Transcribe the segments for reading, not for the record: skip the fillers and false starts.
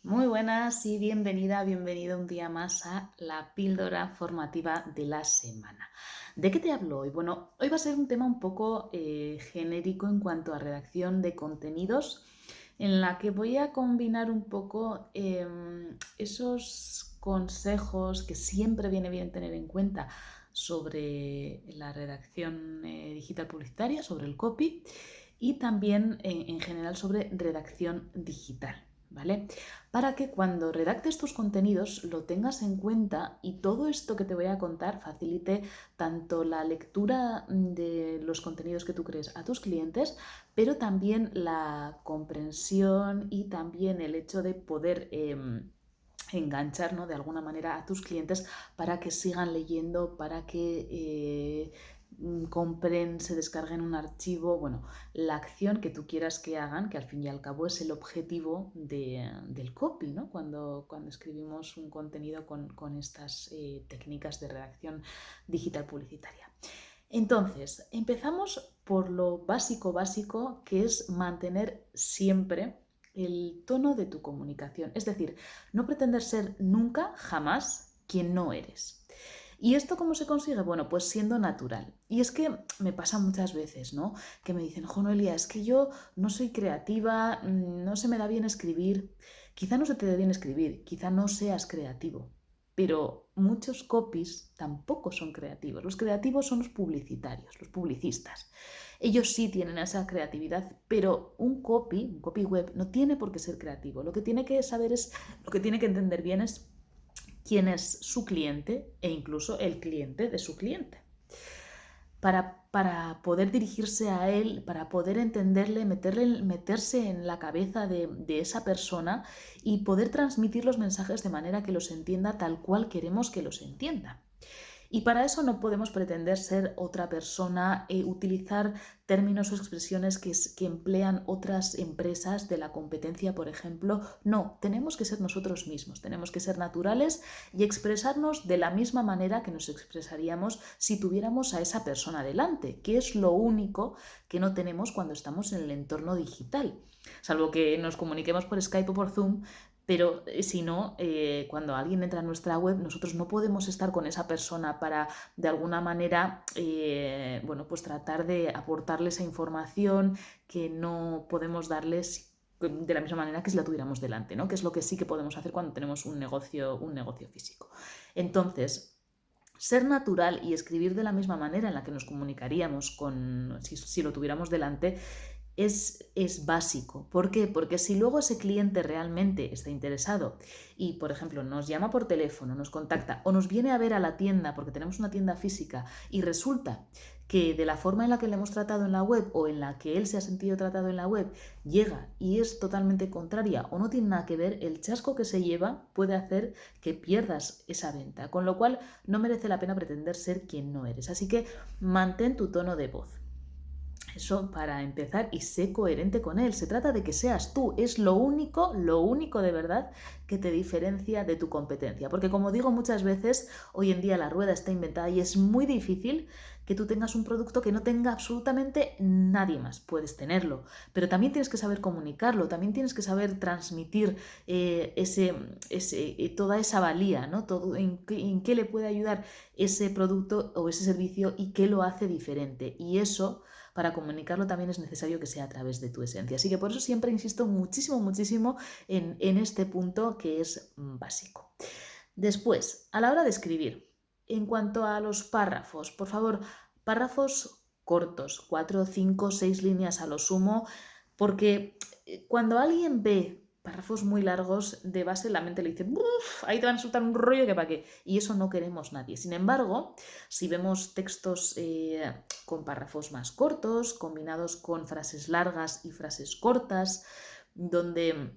Muy buenas y bienvenida, bienvenido un día más a la píldora formativa de la semana. ¿De qué te hablo hoy? Bueno, hoy va a ser un tema un poco genérico en cuanto a redacción de contenidos, en la que voy a combinar un poco esos consejos que siempre viene bien tener en cuenta sobre la redacción digital publicitaria, sobre el copy y también en general sobre redacción digital. ¿Vale? Para que cuando redactes tus contenidos lo tengas en cuenta y todo esto que te voy a contar facilite tanto la lectura de los contenidos que tú crees a tus clientes, pero también la comprensión y también el hecho de poder enganchar, ¿no?, de alguna manera a tus clientes para que sigan leyendo, para que compren, se descarguen un archivo, bueno, la acción que tú quieras que hagan, que al fin y al cabo es el objetivo del copy, ¿no? Cuando escribimos un contenido con estas técnicas de redacción digital publicitaria. Entonces, empezamos por lo básico básico, que es mantener siempre el tono de tu comunicación. Es decir, no pretender ser nunca, jamás, quien no eres. ¿Y esto cómo se consigue? Bueno, pues siendo natural. Y es que me pasa muchas veces, ¿no? Que me dicen, Noelia, es que yo no soy creativa, no se me da bien escribir. Quizá no se te dé bien escribir, quizá no seas creativo. Pero muchos copies tampoco son creativos. Los creativos son los publicitarios, los publicistas. Ellos sí tienen esa creatividad, pero un copy web, no tiene por qué ser creativo. Lo que tiene que saber es, lo que tiene que entender bien es quién es su cliente e incluso el cliente de su cliente. Para poder dirigirse a él, para poder entenderle, meterse en la cabeza de esa persona y poder transmitir los mensajes de manera que los entienda tal cual queremos que los entienda. Y para eso no podemos pretender ser otra persona, utilizar términos o expresiones que emplean otras empresas de la competencia, por ejemplo. No, tenemos que ser nosotros mismos, tenemos que ser naturales y expresarnos de la misma manera que nos expresaríamos si tuviéramos a esa persona delante, que es lo único que no tenemos cuando estamos en el entorno digital. Salvo que nos comuniquemos por Skype o por Zoom, pero si no, cuando alguien entra a nuestra web, nosotros no podemos estar con esa persona para, de alguna manera, bueno, pues tratar de aportarle esa información que no podemos darles de la misma manera que si la tuviéramos delante, ¿no? Que es lo que sí que podemos hacer cuando tenemos un negocio físico. Entonces, ser natural y escribir de la misma manera en la que nos comunicaríamos si lo tuviéramos delante es básico. ¿Por qué? Porque si luego ese cliente realmente está interesado y, por ejemplo, nos llama por teléfono, nos contacta o nos viene a ver a la tienda porque tenemos una tienda física y resulta que de la forma en la que le hemos tratado en la web o en la que él se ha sentido tratado en la web llega y es totalmente contraria o no tiene nada que ver, el chasco que se lleva puede hacer que pierdas esa venta, con lo cual no merece la pena pretender ser quien no eres. Así que mantén tu tono de voz. Eso para empezar, y sé coherente con él. Se trata de que seas tú. Es lo único de verdad que te diferencia de tu competencia. Porque como digo muchas veces, hoy en día la rueda está inventada y es muy difícil que tú tengas un producto que no tenga absolutamente nadie más. Puedes tenerlo, pero también tienes que saber comunicarlo, también tienes que saber transmitir toda esa valía, ¿no? Todo, en qué le puede ayudar ese producto o ese servicio y qué lo hace diferente. Y eso, para comunicarlo, también es necesario que sea a través de tu esencia. Así que por eso siempre insisto muchísimo en este punto que es básico. Después, a la hora de escribir, en cuanto a los párrafos, por favor, párrafos cortos, 4, 5, 6 líneas a lo sumo, porque cuando alguien ve párrafos muy largos, de base la mente le dice, uff, ahí te van a soltar un rollo que para qué, y eso no queremos nadie. Sin embargo, si vemos textos con párrafos más cortos, combinados con frases largas y frases cortas, donde,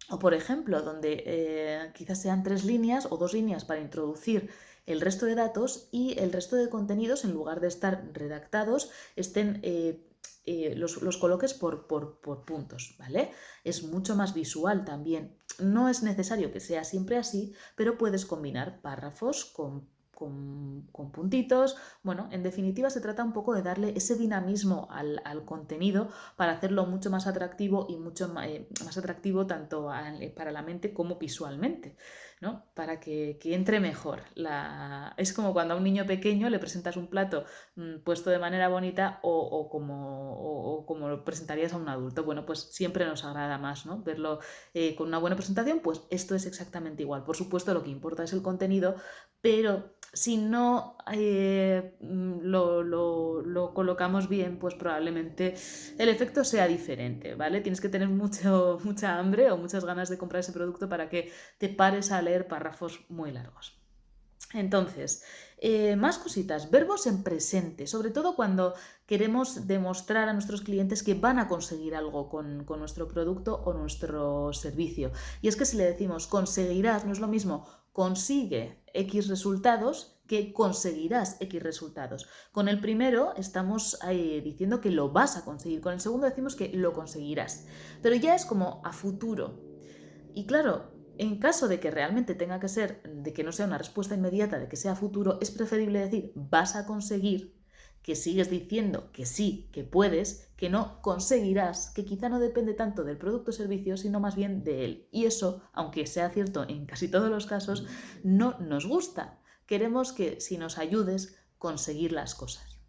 o por ejemplo, donde quizás sean 3 líneas o 2 líneas para introducir el resto de datos y el resto de contenidos, en lugar de estar redactados, estén los coloques por puntos, ¿vale? Es mucho más visual también. No es necesario que sea siempre así, pero puedes combinar párrafos con con puntitos. Bueno, en definitiva se trata un poco de darle ese dinamismo al contenido para hacerlo mucho más atractivo y mucho más atractivo tanto para la mente como visualmente, ¿no? Para que entre mejor. Es como cuando a un niño pequeño le presentas un plato puesto de manera bonita o como lo presentarías a un adulto. Bueno, pues siempre nos agrada más, ¿no? Verlo con una buena presentación, pues esto es exactamente igual. Por supuesto, lo que importa es el contenido, pero si no lo colocamos bien, pues probablemente el efecto sea diferente, ¿vale? Tienes que tener mucha hambre o muchas ganas de comprar ese producto para que te pares a leer párrafos muy largos. Entonces, más cositas, verbos en presente, sobre todo cuando queremos demostrar a nuestros clientes que van a conseguir algo con nuestro producto o nuestro servicio. Y es que si le decimos conseguirás, no es lo mismo consigue X resultados que conseguirás X resultados. Con el primero estamos diciendo que lo vas a conseguir, con el segundo decimos que lo conseguirás, pero ya es como a futuro. Y claro, en caso de que realmente tenga que ser, de que no sea una respuesta inmediata, de que sea futuro, es preferible decir vas a conseguir, que sigues diciendo que sí, que puedes, que no conseguirás, que quizá no depende tanto del producto o servicio, sino más bien de él. Y eso, aunque sea cierto en casi todos los casos, no nos gusta. Queremos que si nos ayudes, conseguir las cosas.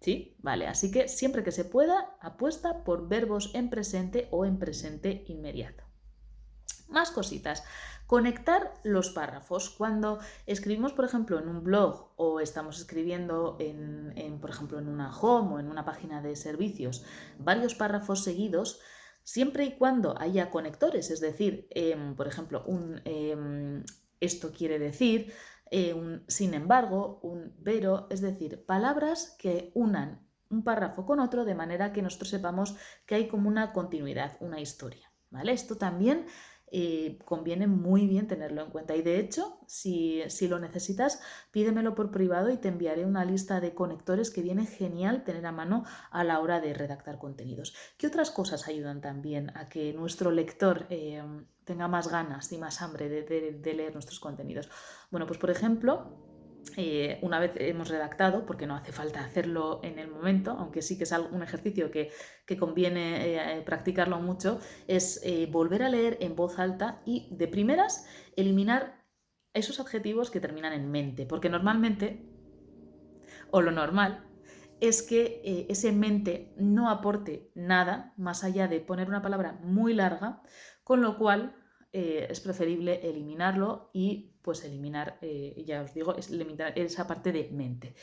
¿Sí? Vale, así que siempre que se pueda, apuesta por verbos en presente o en presente inmediato. Más cositas. Conectar los párrafos. Cuando escribimos, por ejemplo, en un blog o estamos escribiendo por ejemplo, en una home o en una página de servicios, varios párrafos seguidos, siempre y cuando haya conectores, es decir, por ejemplo, esto quiere decir, un sin embargo, un pero, es decir, palabras que unan un párrafo con otro de manera que nosotros sepamos que hay como una continuidad, una historia. ¿Vale? Esto también conviene muy bien tenerlo en cuenta. Y de hecho, si lo necesitas, pídemelo por privado y te enviaré una lista de conectores que viene genial tener a mano a la hora de redactar contenidos. ¿Qué otras cosas ayudan también a que nuestro lector tenga más ganas y más hambre de leer nuestros contenidos? Bueno, pues por ejemplo, una vez hemos redactado, porque no hace falta hacerlo en el momento, aunque sí que es un ejercicio que conviene practicarlo mucho, es volver a leer en voz alta y de primeras eliminar esos adjetivos que terminan en mente, porque normalmente, o lo normal, es que ese mente no aporte nada más allá de poner una palabra muy larga, con lo cual es preferible eliminarlo y pues eliminar, ya os digo, es eliminar esa parte de mente.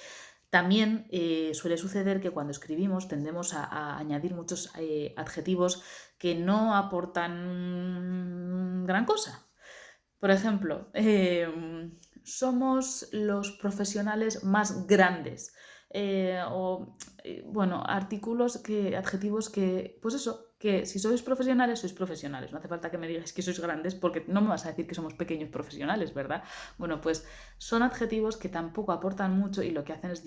También suele suceder que cuando escribimos tendemos a añadir muchos adjetivos que no aportan gran cosa. Por ejemplo, somos los profesionales más grandes. Bueno, adjetivos que, pues eso, que si sois profesionales. No hace falta que me digáis que sois grandes porque no me vas a decir que somos pequeños profesionales, ¿verdad? Bueno, pues son adjetivos que tampoco aportan mucho y lo que hacen es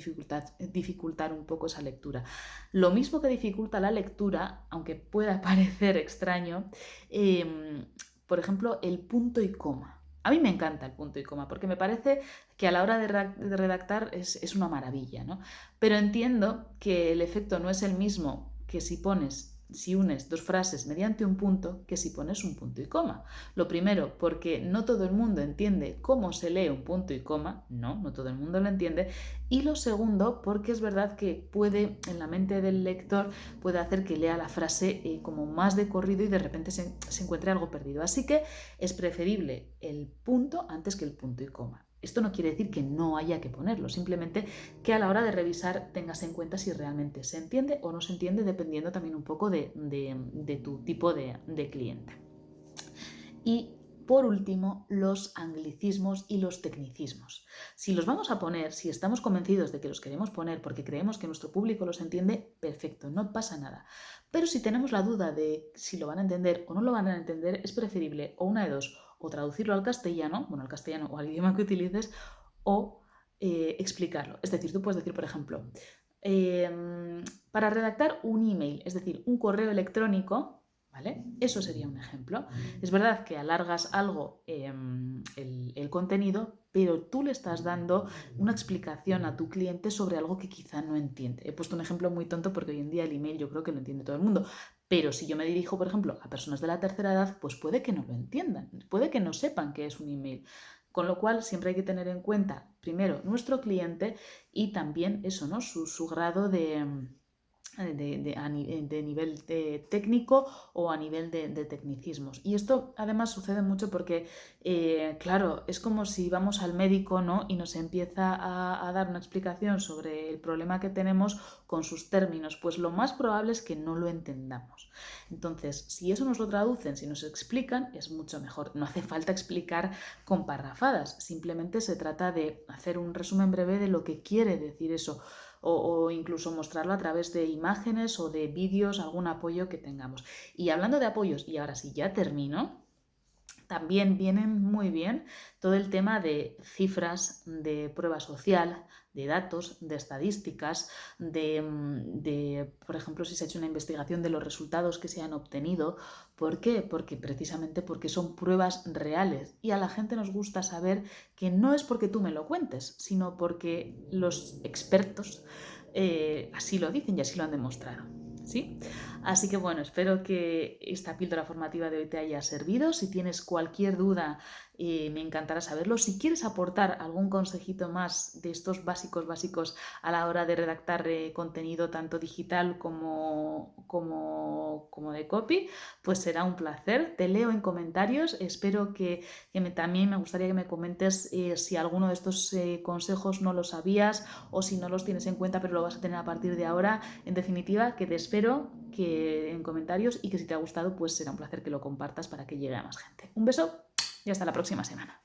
dificultar un poco esa lectura. Lo mismo que dificulta la lectura, aunque pueda parecer extraño, por ejemplo, el punto y coma. A mí me encanta el punto y coma porque me parece que a la hora de redactar es una maravilla, ¿no? Pero entiendo que el efecto no es el mismo que si unes dos frases mediante un punto que si pones un punto y coma. Lo primero, porque no todo el mundo entiende cómo se lee un punto y coma, no todo el mundo lo entiende. Y lo segundo, porque es verdad que puede, en la mente del lector, puede hacer que lea la frase como más de corrido y de repente se encuentre algo perdido. Así que es preferible el punto antes que el punto y coma. Esto no quiere decir que no haya que ponerlo, simplemente que a la hora de revisar tengas en cuenta si realmente se entiende o no se entiende, dependiendo también un poco de tu tipo de cliente. Y por último, los anglicismos y los tecnicismos. Si los vamos a poner, si estamos convencidos de que los queremos poner porque creemos que nuestro público los entiende, perfecto, no pasa nada. Pero si tenemos la duda de si lo van a entender o no lo van a entender, es preferible o una de dos, o traducirlo al castellano, al castellano o al idioma que utilices, o explicarlo. Es decir, tú puedes decir, por ejemplo, para redactar un email, es decir, un correo electrónico, ¿Vale? Eso sería un ejemplo. Es verdad que alargas algo el contenido, pero tú le estás dando una explicación a tu cliente sobre algo que quizá no entiende. He puesto un ejemplo muy tonto porque hoy en día el email yo creo que lo entiende todo el mundo, pero si yo me dirijo, por ejemplo, a personas de la tercera edad, pues puede que no lo entiendan, puede que no sepan qué es un email. Con lo cual, siempre hay que tener en cuenta, primero, nuestro cliente y también eso, ¿no? Su grado de nivel técnico o a nivel de tecnicismos. Y esto además sucede mucho porque, claro, es como si vamos al médico, ¿no? Y nos empieza a dar una explicación sobre el problema que tenemos con sus términos, pues lo más probable es que no lo entendamos. Entonces, si eso nos lo traducen, si nos explican, es mucho mejor. No hace falta explicar con parrafadas, simplemente se trata de hacer un resumen breve de lo que quiere decir eso o incluso mostrarlo a través de imágenes o de vídeos, algún apoyo que tengamos. Y hablando de apoyos, y ahora sí ya termino, también vienen muy bien todo el tema de cifras, de prueba social, de datos, de estadísticas, por ejemplo, si se ha hecho una investigación de los resultados que se han obtenido. ¿Por qué? Porque son pruebas reales y a la gente nos gusta saber que no es porque tú me lo cuentes, sino porque los expertos así lo dicen y así lo han demostrado. ¿Sí? Así que bueno, espero que esta píldora formativa de hoy te haya servido. Si tienes cualquier duda, me encantará saberlo. Si quieres aportar algún consejito más de estos básicos a la hora de redactar contenido tanto digital como de copy, pues será un placer. Te leo en comentarios. Espero también me gustaría que me comentes si alguno de estos consejos no lo sabías o si no los tienes en cuenta pero lo vas a tener a partir de ahora. En definitiva, que te espero en comentarios y que si te ha gustado, pues será un placer que lo compartas para que llegue a más gente. Un beso y hasta la próxima semana.